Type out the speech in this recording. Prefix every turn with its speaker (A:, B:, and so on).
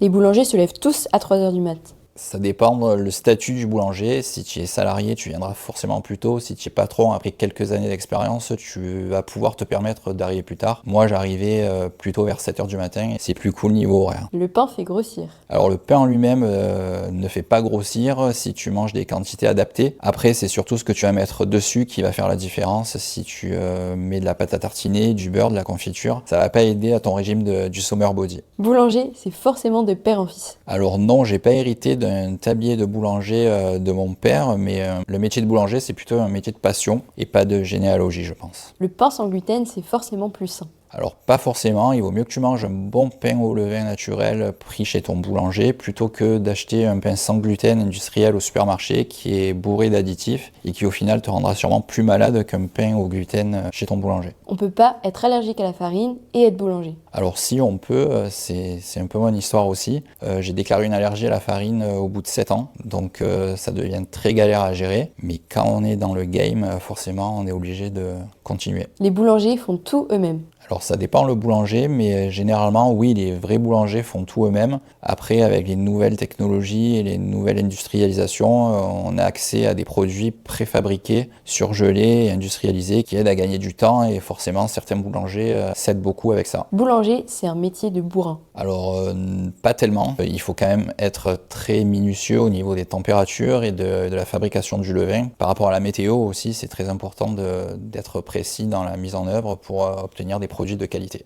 A: Les boulangers se lèvent tous à 3 heures du mat.
B: Ça dépend le statut du boulanger. Si tu es salarié, tu viendras forcément plus tôt. Si tu es patron, après quelques années d'expérience, tu vas pouvoir te permettre d'arriver plus tard. Moi, j'arrivais plutôt vers 7 heures du matin. C'est plus cool niveau horaire.
A: Le pain fait grossir.
B: Alors le pain en lui-même ne fait pas grossir si tu manges des quantités adaptées. Après, c'est surtout ce que tu vas mettre dessus qui va faire la différence. Si tu mets de la pâte à tartiner, du beurre, de la confiture, ça va pas aider à ton régime du summer body.
A: Boulanger, c'est forcément de père en fils.
B: Alors non, j'ai pas hérité d'un tablier de boulanger de mon père, mais le métier de boulanger, c'est plutôt un métier de passion et pas de généalogie, je pense.
A: Le pain sans gluten, c'est forcément plus sain.
B: Alors pas forcément, il vaut mieux que tu manges un bon pain au levain naturel pris chez ton boulanger plutôt que d'acheter un pain sans gluten industriel au supermarché qui est bourré d'additifs et qui au final te rendra sûrement plus malade qu'un pain au gluten chez ton boulanger.
A: On peut pas être allergique à la farine et être boulanger.
B: Alors si on peut, c'est un peu mon histoire aussi. J'ai déclaré une allergie à la farine au bout de 7 ans, donc ça devient très galère à gérer. Mais quand on est dans le game, forcément on est obligé de continuer.
A: Les boulangers font tout eux-mêmes.
B: Alors ça dépend le boulanger, mais généralement oui, les vrais boulangers font tout eux-mêmes. Après, avec les nouvelles technologies et les nouvelles industrialisations, on a accès à des produits préfabriqués, surgelés et industrialisés qui aident à gagner du temps et forcément certains boulangers s'aident beaucoup avec ça.
A: Boulanger, c'est un métier de bourrin.
B: Alors pas tellement, il faut quand même être très minutieux au niveau des températures et de la fabrication du levain. Par rapport à la météo aussi, c'est très important d'être précis dans la mise en œuvre pour obtenir des produits de qualité.